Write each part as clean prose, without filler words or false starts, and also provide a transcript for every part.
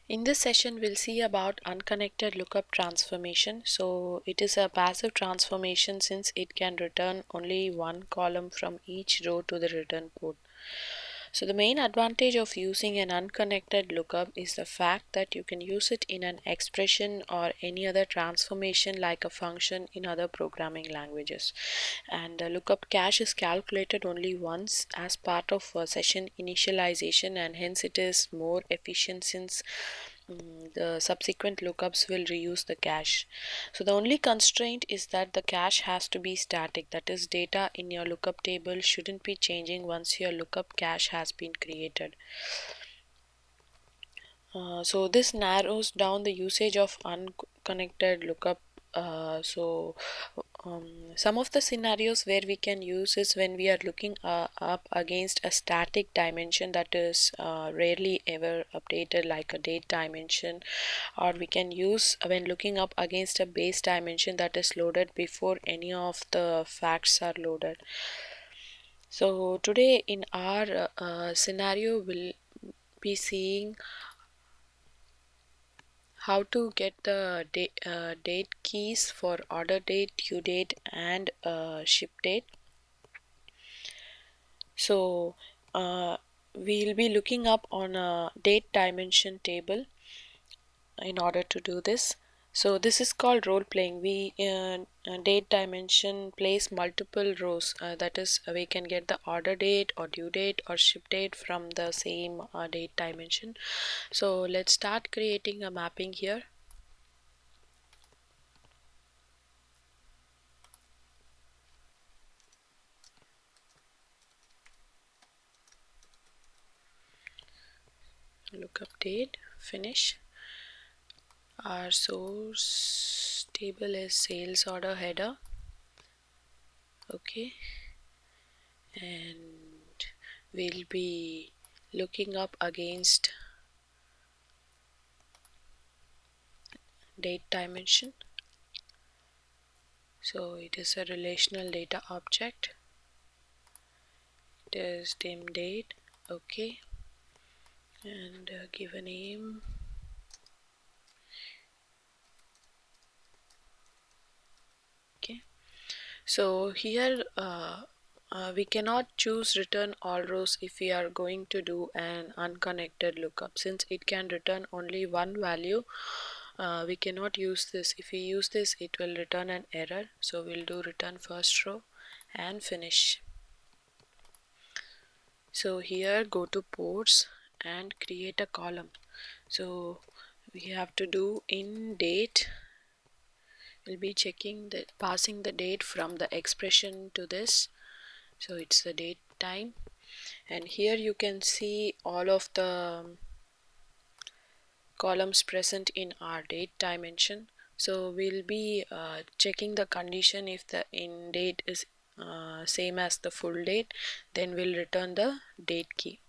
In this session, we'll see about unconnected lookup transformation. So it is a passive transformation since it can return only one column from each row to the return port. So the main advantage of using an unconnected lookup is the fact that you can use it in an expression or any other transformation like a function in other programming languages. And the lookup cache is calculated only once as part of a session initialization, and hence it is more efficient since the subsequent lookups will reuse the cache. So the only constraint is that the cache has to be static, that is, data in your lookup table shouldn't be changing once your lookup cache has been created. So this narrows down the usage of unconnected lookup. Some of the scenarios where we can use is when we are looking up against a static dimension that is rarely ever updated, like a date dimension, or we can use when looking up against a base dimension that is loaded before any of the facts are loaded. So today in our scenario, we'll be seeing how to get the date keys for order date, due date, and ship date. So we'll be looking up on a date dimension table in order to do this. So this is called role playing. We date dimension plays multiple rows, that is, we can get the order date or due date or ship date from the same date dimension. So let's start creating a mapping here. Lookup date, finish. Our source table is sales order header. Okay, and we'll be looking up against date dimension. So it is a relational data object. It is dim date. Okay, and give a name. Okay, so here we cannot choose return all rows if we are going to do an unconnected lookup, since it can return only one value. We cannot use this. If we use this, it will return an error. So we'll do return first row and finish. So here go to ports and create a column. So we have to do in date. We'll be checking the passing the date from the expression to this. So it's the date time, and here you can see all of the columns present in our date dimension. So we'll be checking the condition. If the in date is same as the full date, then we'll return the date key.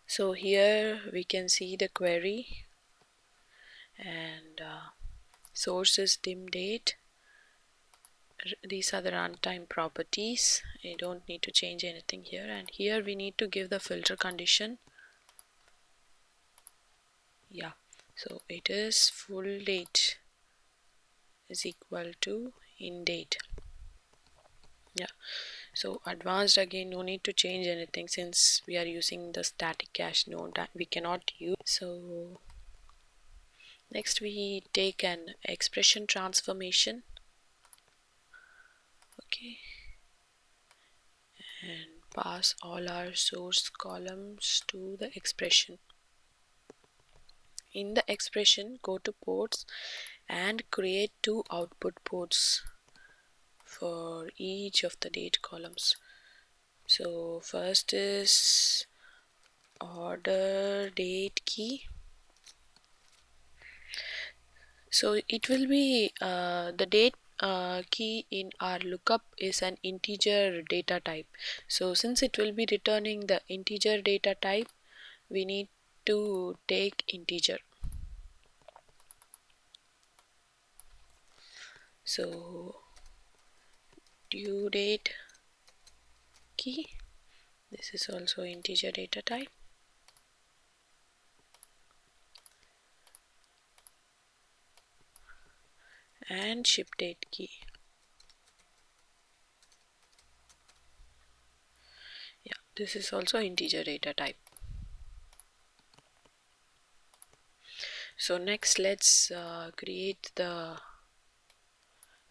So here we can see the query, and source is dim date. These are the runtime properties. I don't need to change anything here, and here we need to give the filter condition. Yeah, so it is full date is equal to in date. Yeah, so advanced, again, no need to change anything since we are using the static cache. No, that we cannot use. So next we take an expression transformation. Okay, and pass all our source columns to the expression. In the expression, go to ports and create two output ports for each of the date columns. So first is order date key. So it will be the date key in our lookup is an integer data type. So since it will be returning the integer data type, we need to take integer. So due date key, this is also integer data type. and ship date key. Yeah, this is also integer data type. So next let's create the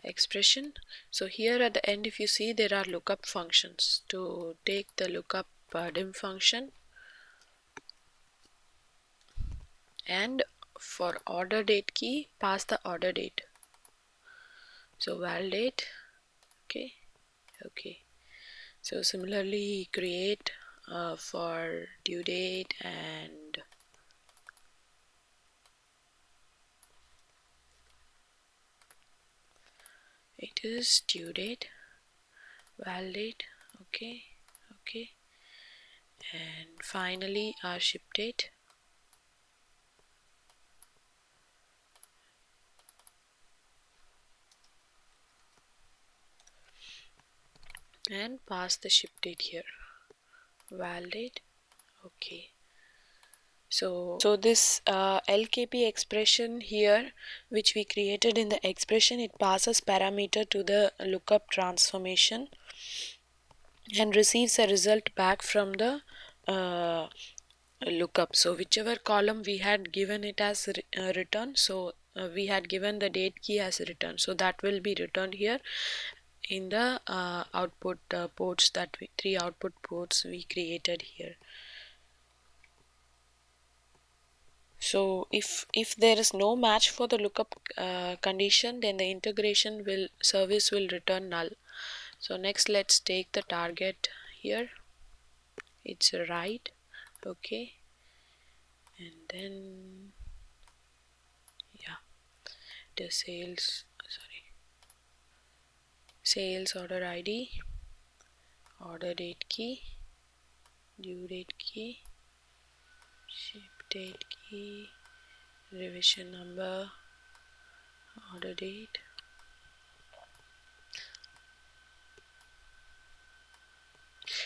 expression. So here at the end, if you see, there are lookup functions. To take the lookup dim function, and for order date key, pass the order date. So validate. Okay. So similarly create for due date, and it is due date, validate. Okay. And finally our ship date. And pass the ship date here. Validate. Okay. So this LKP expression here, which we created in the expression, it passes parameter to the lookup transformation and receives a result back from the lookup. So whichever column we had given it as return, so we had given the date key as return, so that will be returned here in the output ports, that three output ports we created here. So if there is no match for the lookup condition, then the integration service will return null. So next let's take the target here. It's right. Okay. And then yeah, the sales order ID, order date key, due date key, ship date key, revision number, order date.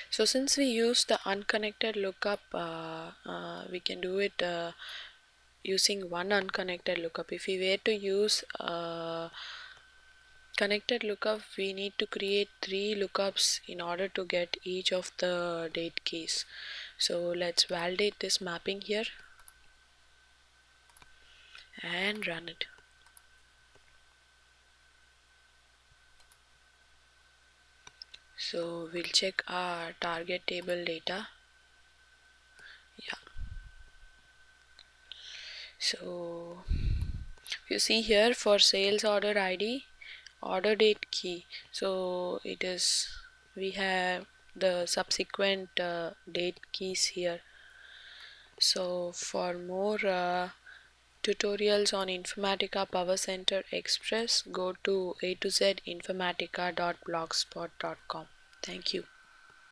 So since we use the unconnected lookup, we can do it using one unconnected lookup. If we were to use connected lookup, we need to create 3 lookups in order to get each of the date keys. So let's validate this mapping here and run it. So we'll check our target table data. Yeah. So you see here for sales order ID, order date key, so it is, we have the subsequent date keys here. So for more tutorials on Informatica Power Center Express, go to a to z informatica.blogspot.com. Thank you.